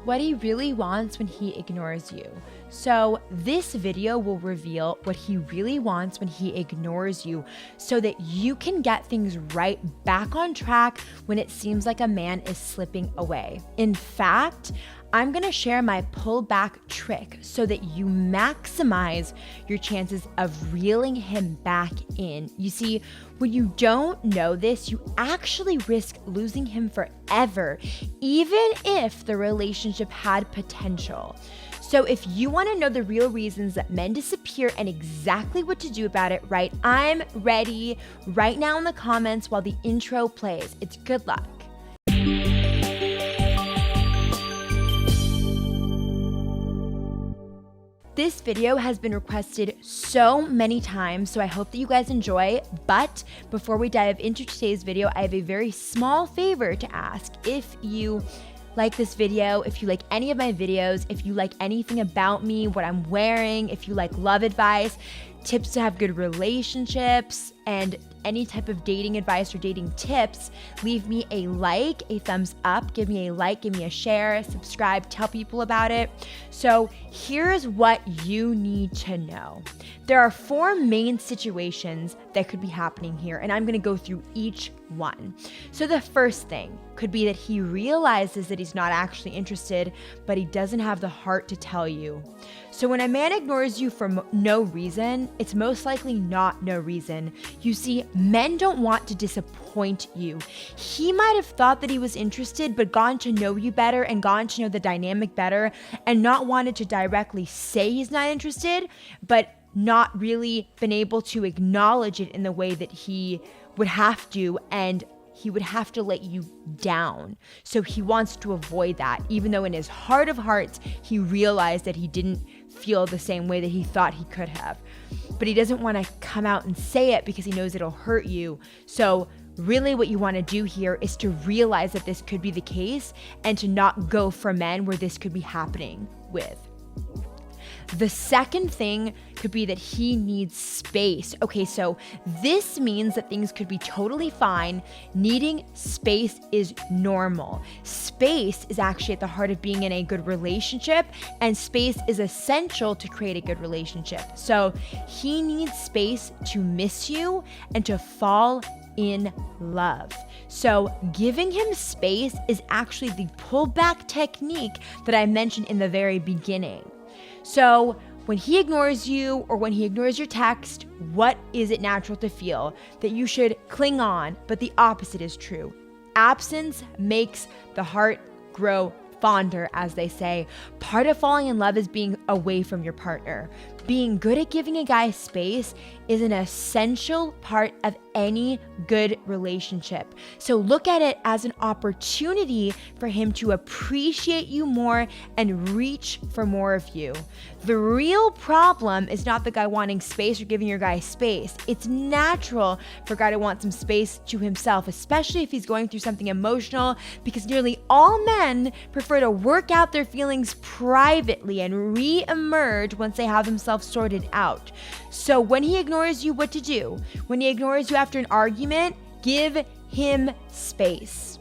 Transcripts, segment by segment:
what he really wants when he ignores you. So this video will reveal what he really wants when he ignores you so that you can get things right back on track when it seems like a man is slipping away. In fact, I'm gonna share my pullback trick so that you maximize your chances of reeling him back in. You see, when you don't know this, you actually risk losing him forever, even if the relationship had potential. So if you wanna know the real reasons that men disappear and exactly what to do about it, right? I'm ready right now in the comments while the intro plays. It's good luck. This video has been requested so many times, so I hope that you guys enjoy. But before we dive into today's video, I have a very small favor to ask. If you like this video, if you like any of my videos, if you like anything about me, what I'm wearing, if you like love advice, tips to have good relationships, and any type of dating advice or dating tips, leave me a like, a thumbs up, give me a like, give me a share, subscribe, tell people about it. So here's what you need to know. There are 4 main situations that could be happening here, and I'm gonna go through each one. So the first thing could be that he realizes that he's not actually interested, but he doesn't have the heart to tell you. So when a man ignores you for no reason, it's most likely not no reason. You see, men don't want to disappoint you. He might have thought that he was interested, but gotten to know you better and gotten to know the dynamic better and not wanted to directly say he's not interested, but not really been able to acknowledge it in the way that he would have to, and he would have to let you down. So he wants to avoid that, even though in his heart of hearts, he realized that he didn't feel the same way that he thought he could have. But he doesn't want to come out and say it because he knows it'll hurt you. So really what you want to do here is to realize that this could be the case and to not go for men where this could be happening with. The second thing could be that he needs space. Okay, so this means that things could be totally fine. Needing space is normal. Space is actually at the heart of being in a good relationship, and space is essential to create a good relationship. So he needs space to miss you and to fall in love. So giving him space is actually the pullback technique that I mentioned in the very beginning. So when he ignores you or when he ignores your text, what is it natural to feel? That you should cling on, but the opposite is true. Absence makes the heart grow fonder, as they say. Part of falling in love is being away from your partner. Being good at giving a guy space is an essential part of any good relationship. So look at it as an opportunity for him to appreciate you more and reach for more of you. The real problem is not the guy wanting space or giving your guy space. It's natural for a guy to want some space to himself, especially if he's going through something emotional, because nearly all men prefer to work out their feelings privately and re-emerge once they have themselves sorted out. So when he ignores you, what to do? When he ignores you after an argument, give him space.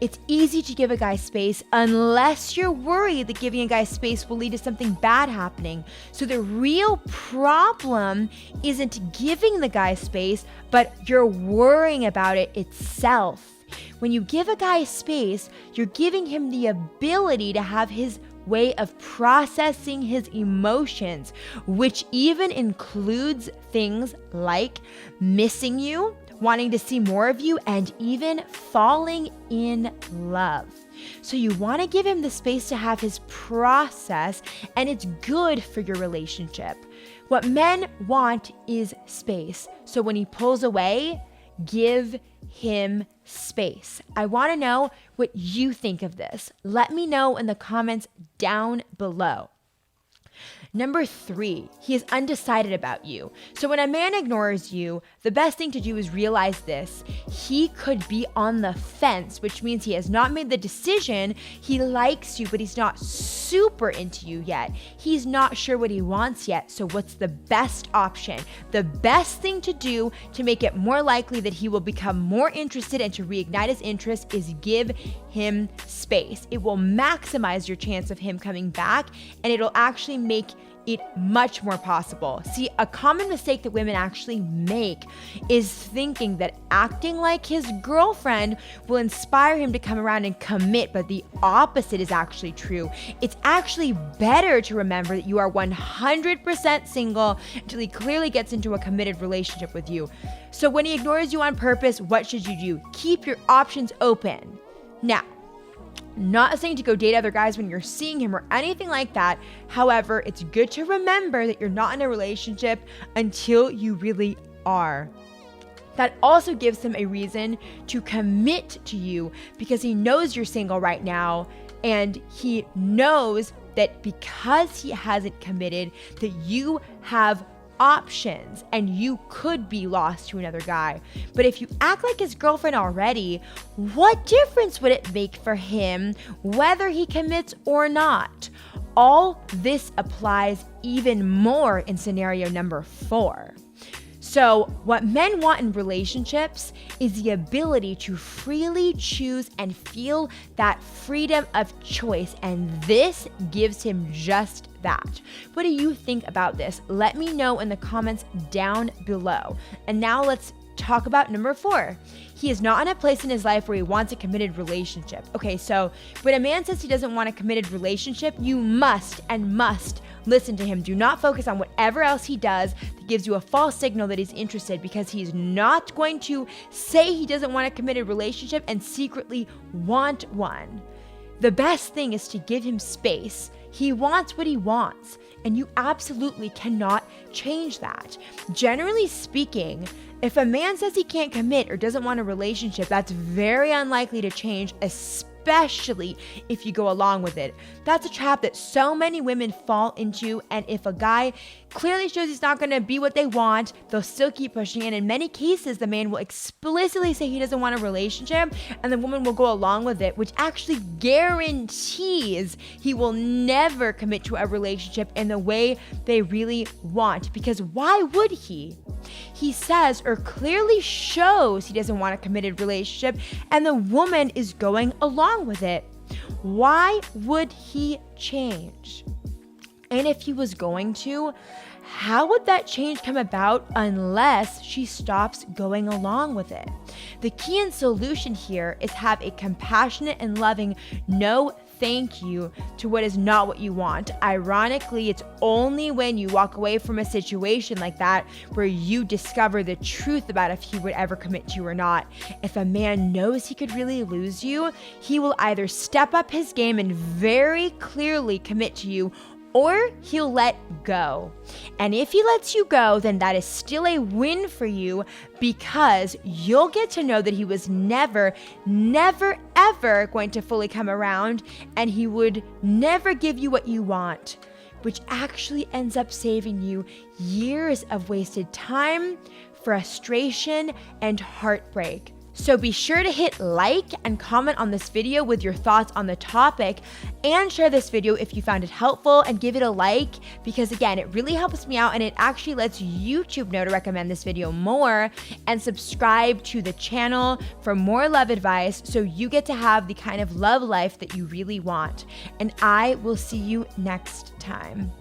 It's easy to give a guy space unless you're worried that giving a guy space will lead to something bad happening. So the real problem isn't giving the guy space, but you're worrying about it itself. When you give a guy space, you're giving him the ability to have his way of processing his emotions, which even includes things like missing you, wanting to see more of you, and even falling in love. So you want to give him the space to have his process, and it's good for your relationship. What men want is space. So when he pulls away, give him space. I want to know what you think of this. Let me know in the comments down below. Number 3, he is undecided about you. So when a man ignores you, the best thing to do is realize this. He could be on the fence, which means he has not made the decision. He likes you, but he's not super into you yet. He's not sure what he wants yet. So what's the best option? The best thing to do to make it more likely that he will become more interested and to reignite his interest is give him space. It will maximize your chance of him coming back, and it'll actually make it much more possible. See, a common mistake that women actually make is thinking that acting like his girlfriend will inspire him to come around and commit, but the opposite is actually true. It's actually better to remember that you are 100% single until he clearly gets into a committed relationship with you. So when he ignores you on purpose, what should you do? Keep your options open. Now, not saying to go date other guys when you're seeing him or anything like that. However, it's good to remember that you're not in a relationship until you really are. That also gives him a reason to commit to you because he knows you're single right now, and he knows that because he hasn't committed, that you have options and you could be lost to another guy. But if you act like his girlfriend already, what difference would it make for him whether he commits or not? All this applies even more in scenario number 4. So what men want in relationships is the ability to freely choose and feel that freedom of choice, and this gives him just that. What do you think about this? Let me know in the comments down below. And now let's talk about number 4. He is not in a place in his life where he wants a committed relationship. Okay, so when a man says he doesn't want a committed relationship, you must listen to him. Do not focus on whatever else he does that gives you a false signal that he's interested, because he's not going to say he doesn't want a committed relationship and secretly want one. The best thing is to give him space. He wants what he wants, and you absolutely cannot change that. Generally speaking, if a man says he can't commit or doesn't want a relationship, that's very unlikely to change, especially if you go along with it. That's a trap that so many women fall into, and if a guy clearly shows he's not going to be what they want, they'll still keep pushing, and in many cases, the man will explicitly say he doesn't want a relationship, and the woman will go along with it, which actually guarantees he will never commit to a relationship in the way they really want. Because why would he? He says or clearly shows he doesn't want a committed relationship, and the woman is going along with it. Why would he change? And if he was going to, how would that change come about unless she stops going along with it? The key and solution here is have a compassionate and loving no thank you to what is not what you want. Ironically, it's only when you walk away from a situation like that where you discover the truth about if he would ever commit to you or not. If a man knows he could really lose you, he will either step up his game and very clearly commit to you, or he'll let go. And if he lets you go, then that is still a win for you, because you'll get to know that he was never, ever going to fully come around, and he would never give you what you want, which actually ends up saving you years of wasted time, frustration, and heartbreak. So be sure to hit like and comment on this video with your thoughts on the topic, and share this video if you found it helpful, and give it a like, because again, it really helps me out and it actually lets YouTube know to recommend this video more, and subscribe to the channel for more love advice so you get to have the kind of love life that you really want. And I will see you next time.